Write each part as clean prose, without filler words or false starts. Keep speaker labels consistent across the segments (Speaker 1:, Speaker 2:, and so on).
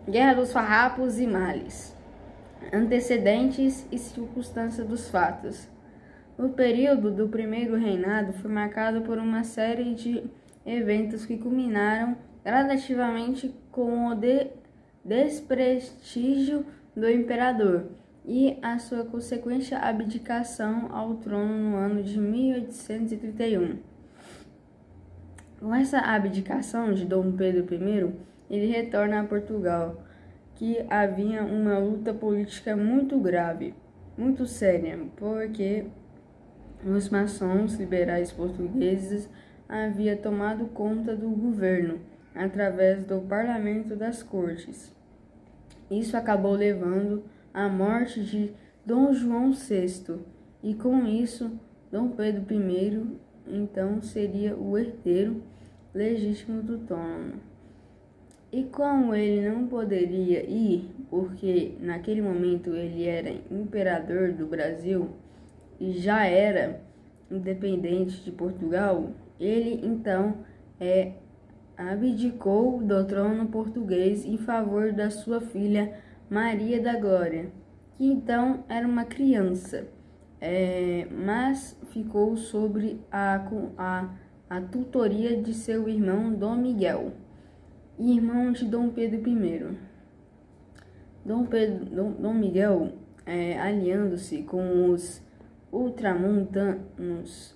Speaker 1: Guerra dos Farrapos e Males. Antecedentes e circunstâncias dos fatos. O período do primeiro reinado foi marcado por uma série de eventos que culminaram gradativamente com o desprestígio do imperador e a sua consequente abdicação ao trono no ano de 1831. Com essa abdicação de Dom Pedro I, ele retorna a Portugal, que havia uma luta política muito grave, muito séria, porque os maçons liberais portugueses haviam tomado conta do governo através do parlamento das cortes. Isso acabou levando à morte de Dom João VI, e com isso Dom Pedro I então seria o herdeiro legítimo do trono. E como ele não poderia ir, porque naquele momento ele era imperador do Brasil e já era independente de Portugal, ele então abdicou do trono português em favor da sua filha Maria da Glória, que então era uma criança, mas ficou sob a tutoria de seu irmão Dom Miguel, irmão de Dom Pedro I. Dom Miguel, aliando-se com os ultramontanos,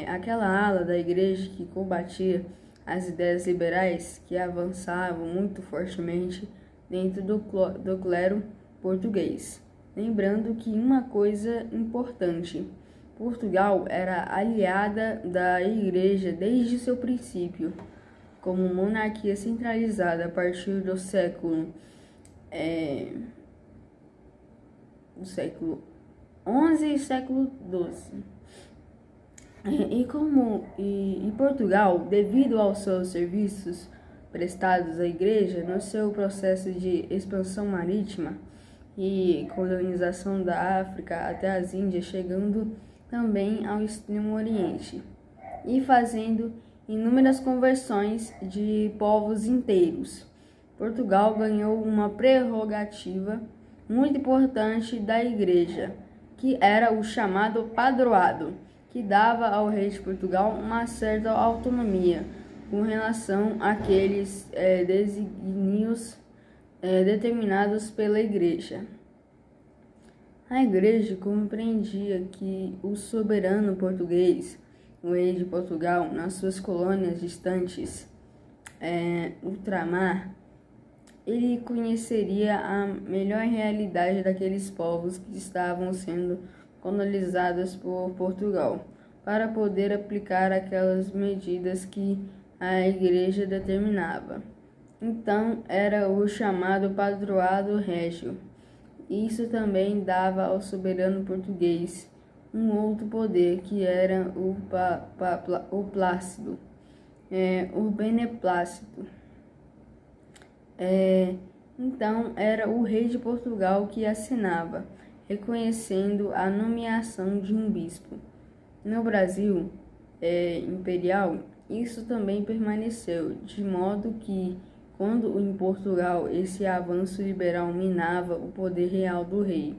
Speaker 1: aquela ala da igreja que combatia as ideias liberais que avançavam muito fortemente dentro do clero português. Lembrando que uma coisa importante: Portugal era aliada da igreja desde seu princípio, como monarquia centralizada a partir do século XI e século XII. E Portugal, devido aos seus serviços prestados à igreja no seu processo de expansão marítima e colonização da África até as Índias, chegando também ao Extremo Oriente e fazendo inúmeras conversões de povos inteiros, Portugal ganhou uma prerrogativa muito importante da igreja, que era o chamado padroado, que dava ao rei de Portugal uma certa autonomia com relação àqueles desígnios determinados pela igreja. A igreja compreendia que o soberano português, o rei de Portugal, nas suas colônias distantes, ultramar, ele conheceria a melhor realidade daqueles povos que estavam sendo colonizados por Portugal, para poder aplicar aquelas medidas que a igreja determinava. Então, era o chamado padroado régio. Isso também dava ao soberano português um outro poder, que era o plácido, o beneplácito. Então, era o rei de Portugal que assinava, reconhecendo a nomeação de um bispo. No Brasil imperial, isso também permaneceu, de modo que, quando em Portugal esse avanço liberal minava o poder real do rei.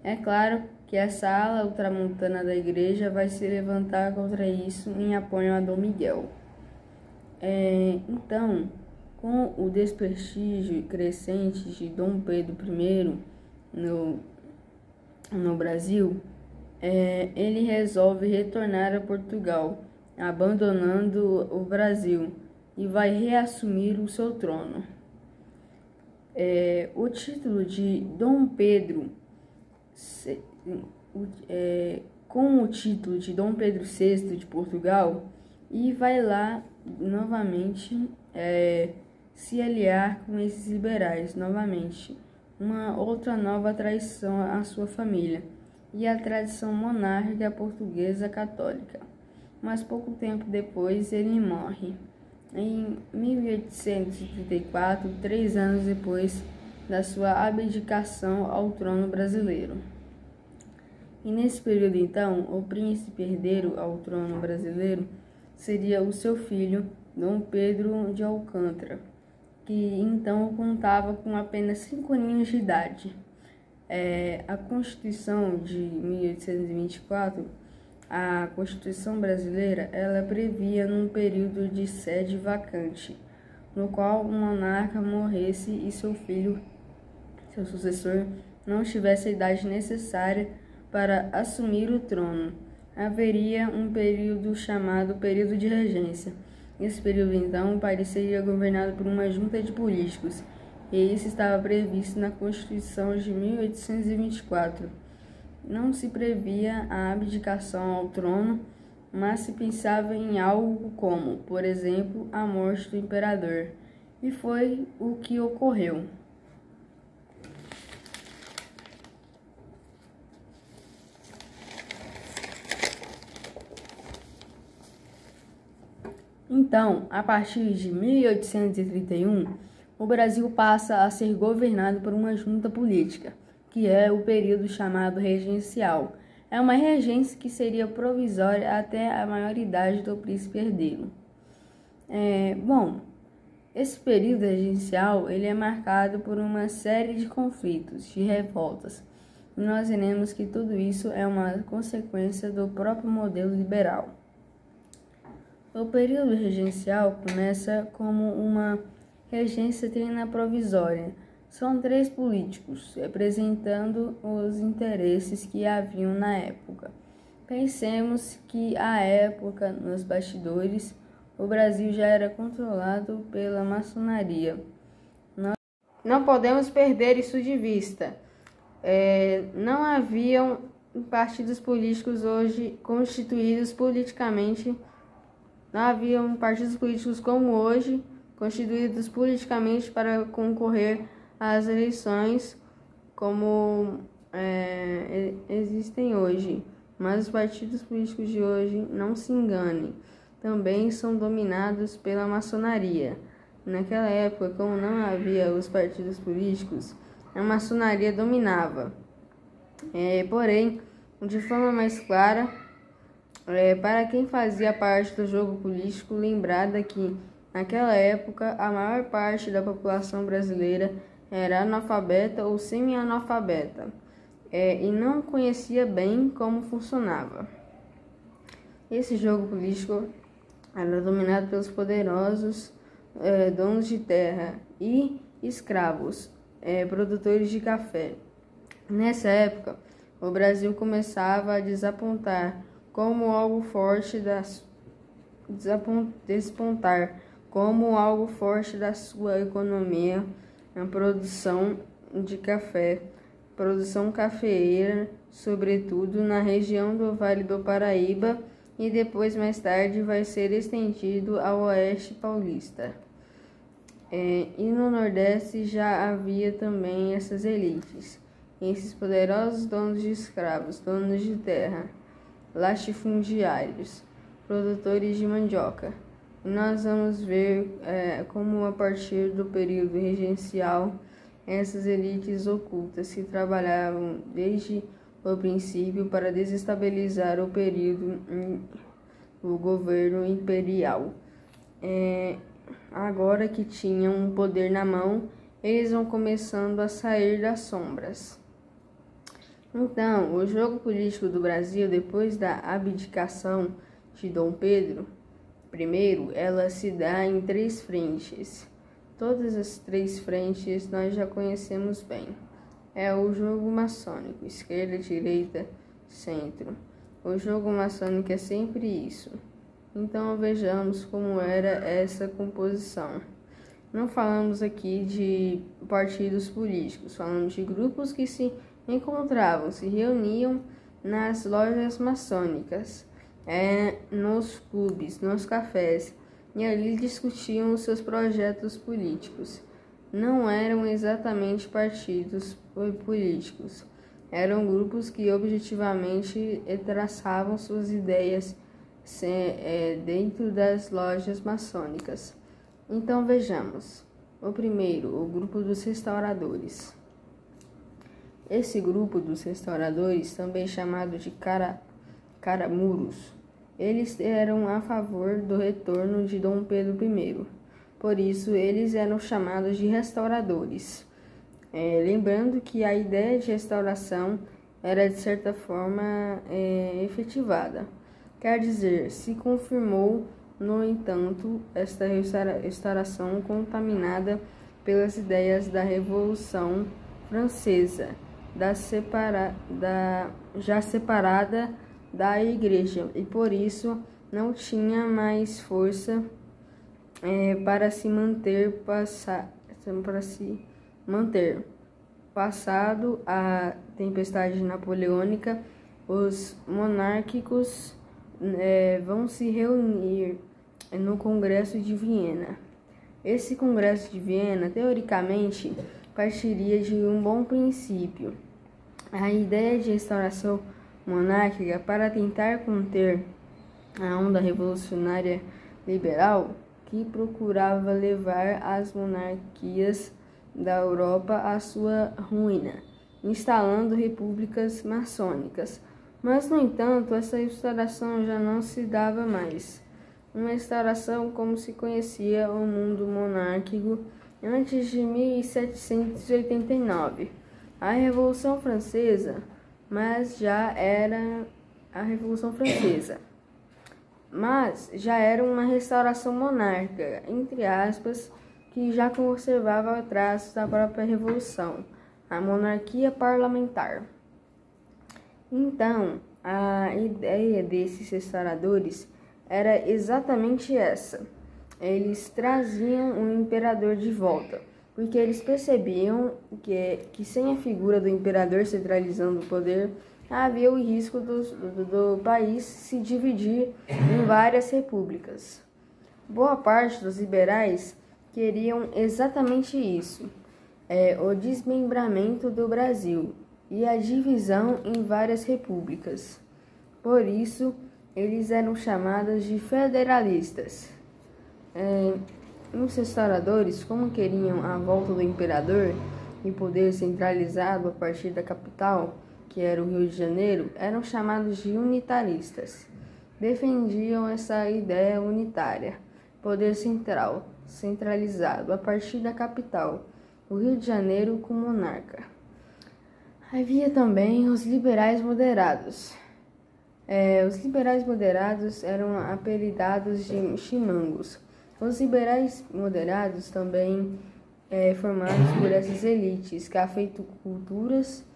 Speaker 1: É claro que essa ala ultramontana da igreja vai se levantar contra isso em apoio a Dom Miguel. Então, com o desprestígio crescente de Dom Pedro I no Brasil, ele resolve retornar a Portugal, abandonando o Brasil, e vai reassumir o seu trono. O título de Dom Pedro, com o título de Dom Pedro VI de Portugal, e vai lá novamente se aliar com esses liberais novamente, uma outra nova traição à sua família e à tradição monárquica portuguesa católica. Mas pouco tempo depois ele morre, em 1834, 3 anos depois da sua abdicação ao trono brasileiro. E nesse período, então, o príncipe herdeiro ao trono brasileiro seria o seu filho, Dom Pedro de Alcântara, que então contava com apenas 5 aninhos de idade. A Constituição de 1824, a Constituição brasileira, ela previa num período de sede vacante, no qual o monarca morresse e seu filho, seu sucessor, não tivesse a idade necessária para assumir o trono. Haveria um período chamado período de regência. Nesse período, então, o país seria governado por uma junta de políticos, e isso estava previsto na Constituição de 1824. Não se previa a abdicação ao trono, mas se pensava em algo como, por exemplo, a morte do imperador. E foi o que ocorreu. Então, a partir de 1831, o Brasil passa a ser governado por uma junta política, que é o período chamado regencial. É uma regência que seria provisória até a maioridade do príncipe herdeiro. Esse período regencial ele é marcado por uma série de conflitos, de revoltas. E nós veremos que tudo isso é uma consequência do próprio modelo liberal. O período regencial começa como uma regência trina provisória. São 3 políticos representando os interesses que haviam na época. Pensemos que à época, nos bastidores, o Brasil já era controlado pela maçonaria. Não podemos perder isso de vista. Não haviam partidos políticos hoje constituídos politicamente. Não haviam partidos políticos como hoje, constituídos politicamente para concorrer às eleições como existem hoje. Mas os partidos políticos de hoje, não se enganem, também são dominados pela maçonaria. Naquela época, como não havia os partidos políticos, a maçonaria dominava. Porém, de forma mais clara, para quem fazia parte do jogo político, lembrada que naquela época a maior parte da população brasileira era analfabeta ou semi-analfabeta e não conhecia bem como funcionava. Esse jogo político era dominado pelos poderosos donos de terra e escravos, produtores de café. Nessa época, o Brasil começava a despontar como algo forte da sua economia, a produção de café, produção cafeeira, sobretudo na região do Vale do Paraíba, e depois, mais tarde, vai ser estendido ao oeste paulista. E no Nordeste já havia também essas elites, esses poderosos donos de escravos, donos de terra, latifundiários, produtores de mandioca. E nós vamos ver como a partir do período regencial, essas elites ocultas que trabalhavam desde o princípio para desestabilizar o governo imperial. Agora que tinham o poder na mão, eles vão começando a sair das sombras. Então, o jogo político do Brasil, depois da abdicação de Dom Pedro I, ela se dá em 3 frentes. Todas as 3 frentes nós já conhecemos bem. É o jogo maçônico, esquerda, direita, centro. O jogo maçônico é sempre isso. Então vejamos como era essa composição. Não falamos aqui de partidos políticos, falamos de grupos que se encontravam, se reuniam nas lojas maçônicas, nos clubes, nos cafés, e ali discutiam os seus projetos políticos. Não eram exatamente partidos políticos, eram grupos que objetivamente traçavam suas ideias dentro das lojas maçônicas. Então vejamos. O primeiro, o grupo dos restauradores. Esse grupo dos restauradores, também chamado de caramuros, eles eram a favor do retorno de Dom Pedro I. por isso eles eram chamados de restauradores. Lembrando que a ideia de restauração era de certa forma efetivada. Quer dizer, se confirmou, no entanto, esta restauração contaminada pelas ideias da Revolução Francesa, já separada da Igreja, e por isso não tinha mais força para se manter. Passado a tempestade napoleônica, os monárquicos vão se reunir no Congresso de Viena. Esse Congresso de Viena, teoricamente, partiria de um bom princípio. A ideia de restauração monárquica para tentar conter a onda revolucionária liberal que procurava levar as monarquias da Europa à sua ruína, instalando repúblicas maçônicas. Mas, no entanto, essa restauração já não se dava mais. Uma restauração como se conhecia o mundo monárquico antes de 1789. A Revolução Francesa, mas já era uma restauração monárquica, entre aspas, que já conservava traços da própria Revolução, a monarquia parlamentar. Então, a ideia desses restauradores era exatamente essa. Eles traziam o imperador de volta, porque eles percebiam que sem a figura do imperador centralizando o poder, havia o risco do país se dividir em várias repúblicas. Boa parte dos liberais queriam exatamente isso, o desmembramento do Brasil e a divisão em várias repúblicas. Por isso, eles eram chamados de federalistas. Os restauradores, como queriam a volta do imperador e poder centralizado a partir da capital, que era o Rio de Janeiro, eram chamados de unitaristas. Defendiam essa ideia unitária, poder centralizado a partir da capital, o Rio de Janeiro, com monarca. Havia também os liberais moderados. Os liberais moderados eram apelidados de chimangos. Os liberais moderados também formados por essas elites cafeiculturas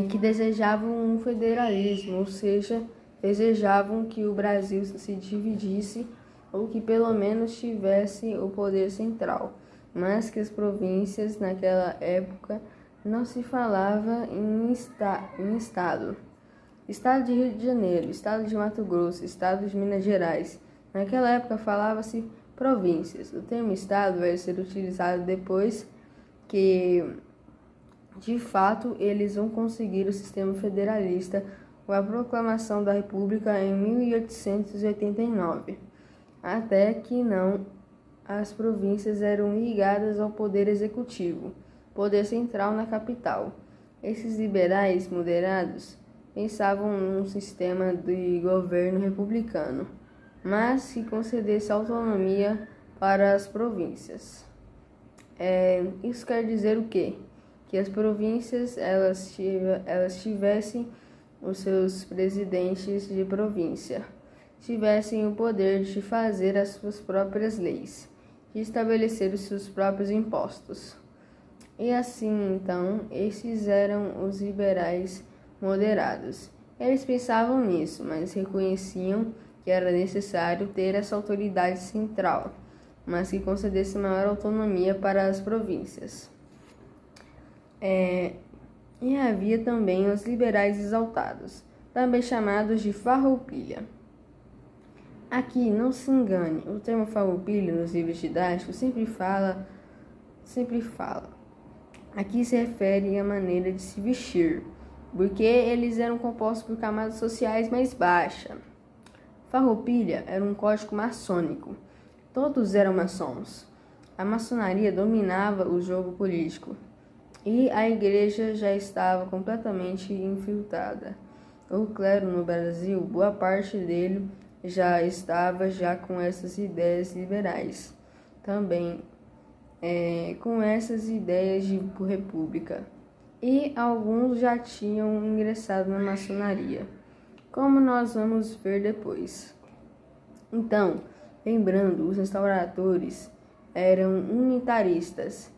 Speaker 1: que desejavam um federalismo, ou seja, desejavam que o Brasil se dividisse ou que pelo menos tivesse o poder central, mas que as províncias naquela época não se falava em estado. Estado de Rio de Janeiro, Estado de Mato Grosso, Estado de Minas Gerais. Naquela época falava-se províncias. O termo Estado vai ser utilizado depois que, de fato, eles vão conseguir o sistema federalista com a proclamação da República em 1889. Até que não, as províncias eram ligadas ao poder executivo, poder central na capital. Esses liberais moderados pensavam num sistema de governo republicano, mas que concedesse autonomia para as províncias. Isso quer dizer o quê? Que as províncias elas tivessem os seus presidentes de província, tivessem o poder de fazer as suas próprias leis, de estabelecer os seus próprios impostos. E assim, então, esses eram os liberais moderados. Eles pensavam nisso, mas reconheciam que era necessário ter essa autoridade central, mas que concedesse maior autonomia para as províncias. E havia também os liberais exaltados, também chamados de farroupilha. Aqui, não se engane, o termo farroupilha nos livros didáticos sempre fala. Aqui se refere à maneira de se vestir, porque eles eram compostos por camadas sociais mais baixas. Farroupilha era um código maçônico. Todos eram maçons. A maçonaria dominava o jogo político e a igreja já estava completamente infiltrada. O clero no Brasil, boa parte dele já estava com essas ideias liberais. também com essas ideias de república, e alguns já tinham ingressado na maçonaria, como nós vamos ver depois. Então, lembrando, os restauradores eram unitaristas,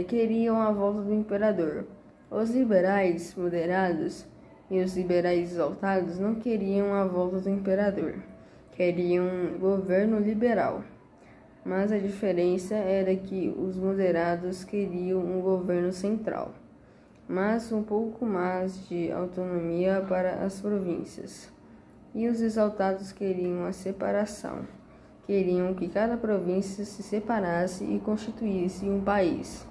Speaker 1: queriam a volta do imperador. Os liberais moderados e os liberais exaltados não queriam a volta do imperador, queriam um governo liberal. Mas a diferença era que os moderados queriam um governo central, mas um pouco mais de autonomia para as províncias. E os exaltados queriam a separação, queriam que cada província se separasse e constituísse um país.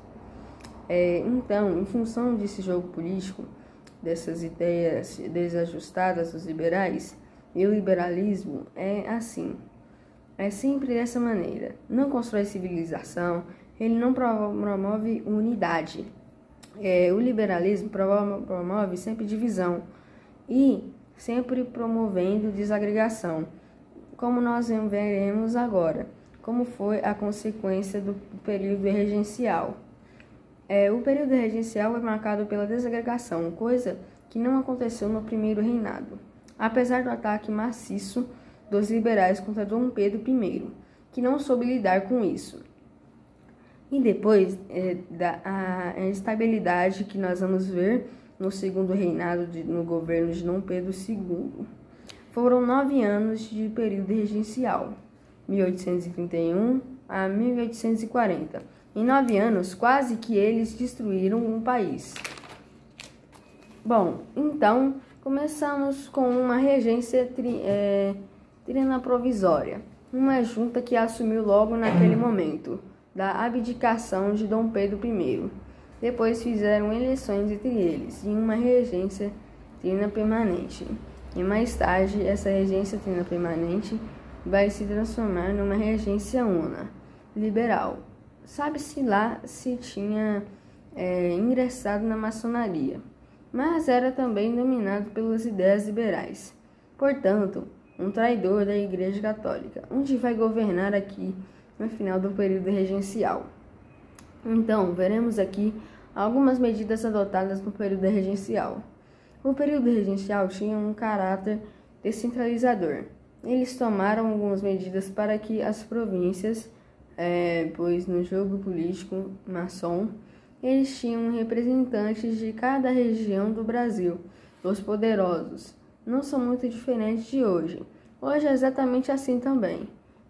Speaker 1: Então, em função desse jogo político, dessas ideias desajustadas dos liberais, e o liberalismo é assim. É sempre dessa maneira. Não constrói civilização, ele não promove unidade. O liberalismo promove sempre divisão e sempre promovendo desagregação, como nós veremos agora, como foi a consequência do período regencial. O período regencial é marcado pela desagregação, coisa que não aconteceu no primeiro reinado, apesar do ataque maciço dos liberais contra Dom Pedro I, que não soube lidar com isso. E depois da instabilidade que nós vamos ver no segundo reinado no governo de Dom Pedro II. Foram 9 anos de período regencial, 1831 a 1840. Em 9 anos, quase que eles destruíram um país. Bom, então, começamos com uma regência trina provisória, uma junta que assumiu logo naquele momento da abdicação de Dom Pedro I. Depois fizeram eleições entre eles e uma regência trina permanente. E mais tarde, essa regência trina permanente vai se transformar numa regência una, liberal. Sabe-se lá se tinha ingressado na maçonaria, mas era também dominado pelas ideias liberais. Portanto, um traidor da Igreja Católica, onde vai governar aqui no final do período regencial. Então, veremos aqui algumas medidas adotadas no período regencial. O período regencial tinha um caráter descentralizador. Eles tomaram algumas medidas para que as províncias, pois no jogo político maçom, eles tinham representantes de cada região do Brasil. Os poderosos não são muito diferentes de hoje. Hoje é exatamente assim também.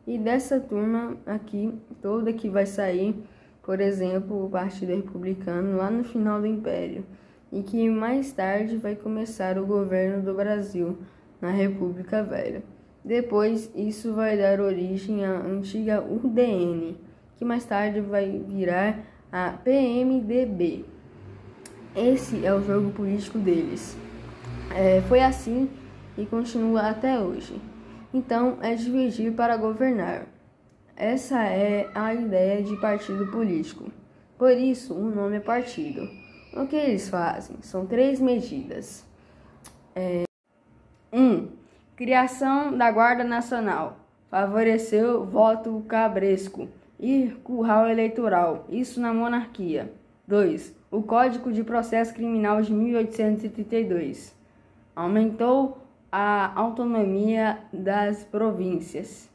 Speaker 1: E dessa turma aqui, toda que vai sair, por exemplo, o Partido Republicano lá no final do Império, e que mais tarde vai começar o governo do Brasil na República Velha. Depois, isso vai dar origem à antiga UDN, que mais tarde vai virar a PMDB. Esse é o jogo político deles. Foi assim e continua até hoje. Então, é dividir para governar. Essa é a ideia de partido político. Por isso, o nome é partido. O que eles fazem? São 3 medidas. 1. Criação da Guarda Nacional. Favoreceu voto cabresco e curral eleitoral. Isso na monarquia. 2. O Código de Processo Criminal de 1832. Aumentou a autonomia das províncias.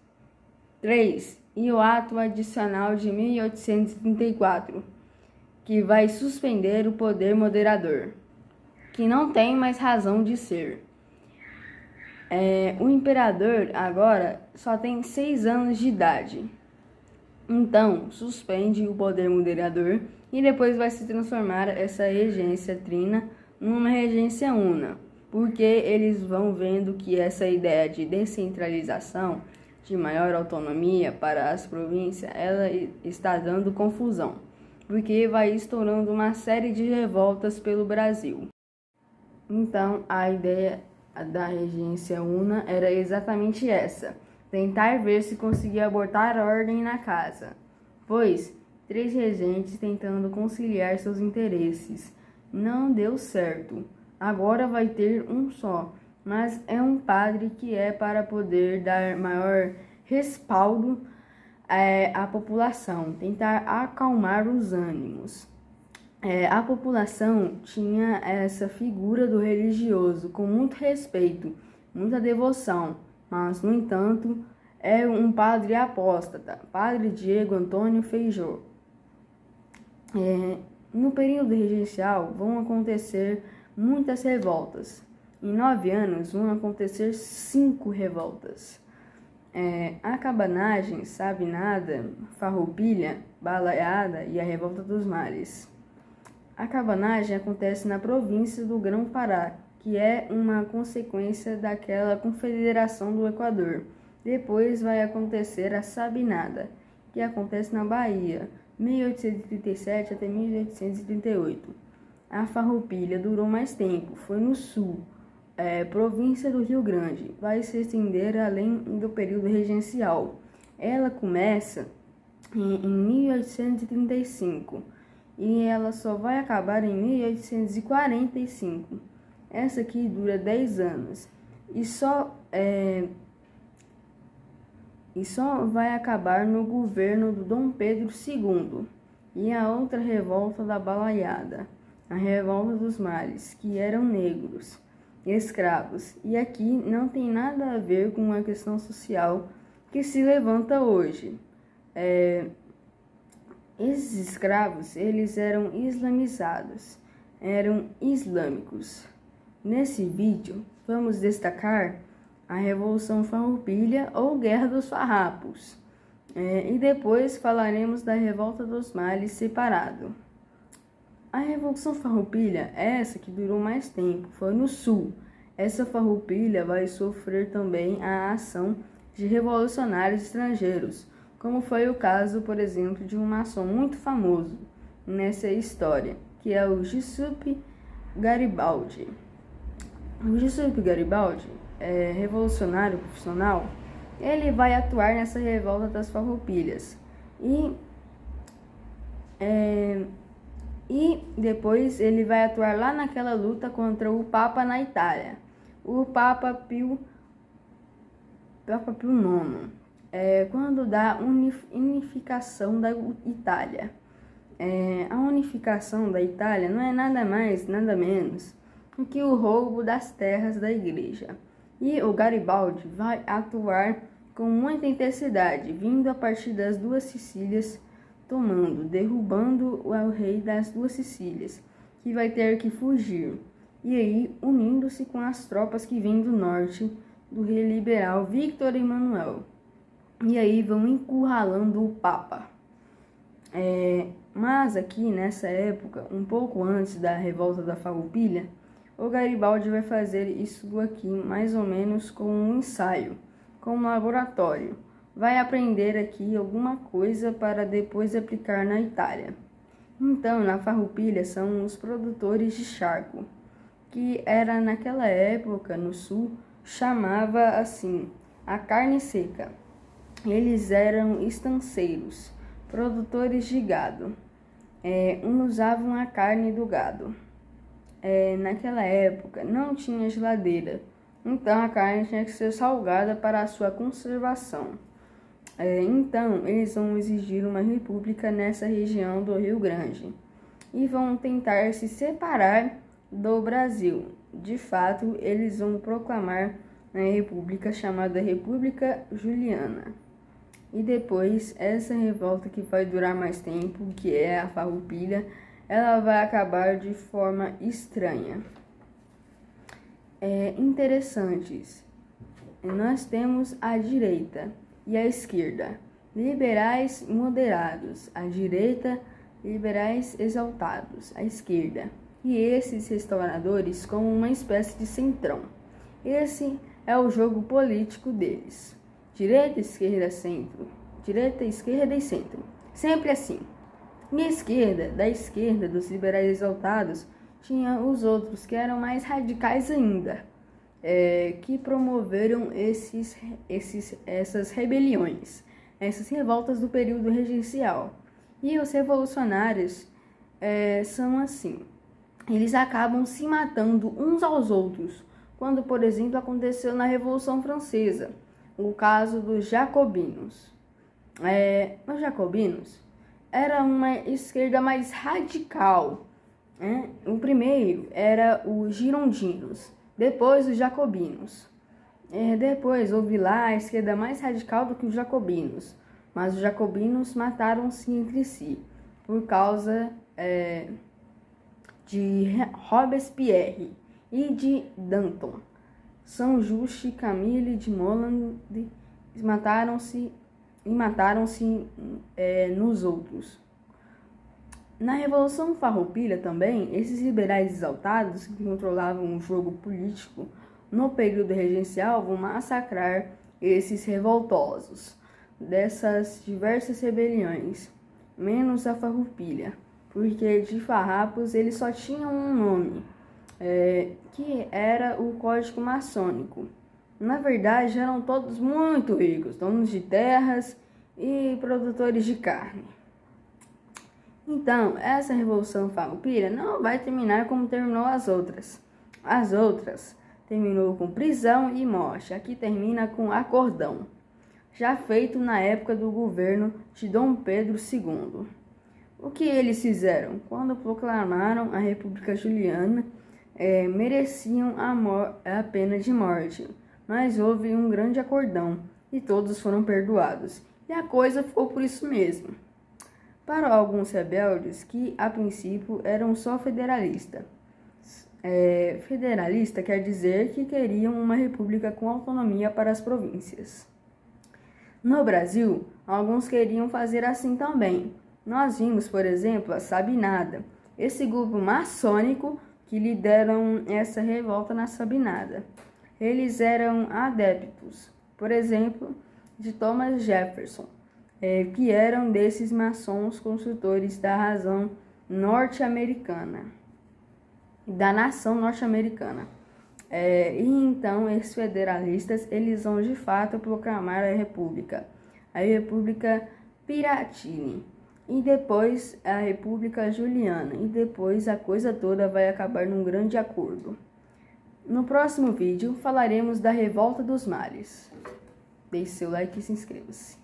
Speaker 1: 3. E o Ato Adicional de 1834, que vai suspender o poder moderador, que não tem mais razão de ser. O imperador agora só tem 6 anos de idade. Então, suspende o poder moderador e depois vai se transformar essa regência trina numa regência una, porque eles vão vendo que essa ideia de descentralização, de maior autonomia para as províncias, ela está dando confusão, porque vai estourando uma série de revoltas pelo Brasil. Então, a ideia da regência una era exatamente essa: tentar ver se conseguia botar ordem na casa, pois 3 regentes tentando conciliar seus interesses. Não deu certo. Agora vai ter um só, mas é um padre que é para poder dar maior respaldo a população, tentar acalmar os ânimos. A população tinha essa figura do religioso com muito respeito, muita devoção, mas, no entanto, é um padre apóstata, Padre Diego Antônio Feijó. No período regencial vão acontecer muitas revoltas. Em 9 anos vão acontecer 5 revoltas. A cabanagem, sabinada, farroupilha, balaiada e a revolta dos mares. A cabanagem acontece na província do Grão-Pará, que é uma consequência daquela confederação do Equador. Depois vai acontecer a sabinada, que acontece na Bahia, 1837 até 1838. A farroupilha durou mais tempo, foi no sul, província do Rio Grande, vai se estender além do período regencial. Ela começa em 1835 e ela só vai acabar em 1845. Essa aqui dura 10 anos e só vai acabar no governo do Dom Pedro II. E a outra revolta da balaiada, a revolta dos mares, que eram negros, escravos. E aqui não tem nada a ver com a questão social que se levanta hoje. Esses escravos, eles eram islamizados, eram islâmicos. Nesse vídeo, vamos destacar a Revolução Farroupilha ou Guerra dos Farrapos. E depois falaremos da Revolta dos Mares separado. A Revolução Farroupilha, essa que durou mais tempo, foi no sul. Essa farroupilha vai sofrer também a ação de revolucionários estrangeiros, como foi o caso, por exemplo, de um maçom muito famoso nessa história, que é o Giuseppe Garibaldi. O Giuseppe Garibaldi é revolucionário profissional. Ele vai atuar nessa revolta das farroupilhas e depois ele vai atuar lá naquela luta contra o Papa na Itália, o Papa Pio IX, quando da unificação da Itália. A unificação da Itália não é nada mais, nada menos do que o roubo das terras da igreja. E o Garibaldi vai atuar com muita intensidade, vindo a partir das duas Sicílias, derrubando o rei das duas Sicílias, que vai ter que fugir, e aí unindo-se com as tropas que vêm do norte do rei liberal Victor Emanuel. E aí vão encurralando o Papa. Mas aqui nessa época, um pouco antes da revolta da Farroupilha, o Garibaldi vai fazer isso aqui mais ou menos como um ensaio, como um laboratório. Vai aprender aqui alguma coisa para depois aplicar na Itália. Então, na Farroupilha são os produtores de charco, que era naquela época no sul, chamava assim, a carne seca. Eles eram estanceiros, produtores de gado. Usavam a carne do gado. Naquela época não tinha geladeira, então a carne tinha que ser salgada para a sua conservação. Então eles vão exigir uma república nessa região do Rio Grande e vão tentar se separar do Brasil. De fato, eles vão proclamar a república chamada República Juliana. E depois, essa revolta que vai durar mais tempo, que é a Farroupilha, ela vai acabar de forma estranha. Interessantes. Nós temos a direita e a esquerda. Liberais moderados. A direita, liberais exaltados. A esquerda. E esses restauradores como uma espécie de centrão. Esse é o jogo político deles. Direita, esquerda, centro. Direita, esquerda e centro. Sempre assim. Da esquerda dos liberais exaltados, tinha os outros que eram mais radicais ainda, que promoveram essas rebeliões, essas revoltas do período regencial. E os revolucionários são assim, eles acabam se matando uns aos outros, quando, por exemplo, aconteceu na Revolução Francesa, o caso dos jacobinos. Os jacobinos era uma esquerda mais radical. O primeiro era os girondinos, depois os jacobinos. Depois houve lá a esquerda mais radical do que os jacobinos, mas os jacobinos mataram-se entre si por causa de Robespierre e de Danton. São Just, Camille de Molande mataram-se nos outros. Na Revolução Farroupilha também, esses liberais exaltados que controlavam o jogo político no período regencial vão massacrar esses revoltosos dessas diversas rebeliões, menos a Farroupilha, porque de farrapos eles só tinham um nome, que era o Código Maçônico. Na verdade, eram todos muito ricos, donos de terras e produtores de carne. Então, essa Revolução Farroupilha não vai terminar como terminou as outras. As outras terminou com prisão e morte. Aqui termina com acordão, já feito na época do governo de Dom Pedro II. O que eles fizeram? Quando proclamaram a República Juliana, mereciam a pena de morte, mas houve um grande acordão e todos foram perdoados. E a coisa ficou por isso mesmo. Para alguns rebeldes que, a princípio, eram só federalistas. Federalista quer dizer que queriam uma república com autonomia para as províncias. No Brasil, alguns queriam fazer assim também. Nós vimos, por exemplo, a Sabinada, esse grupo maçônico que lideram essa revolta na Sabinada. Eles eram adeptos, por exemplo, de Thomas Jefferson, que eram desses maçons construtores da razão norte-americana, da nação norte-americana. E então esses federalistas eles vão de fato proclamar a República Piratini, e depois a República Juliana, e depois a coisa toda vai acabar num grande acordo. No próximo vídeo falaremos da Revolta dos Mares. Deixe seu like e se inscreva-se.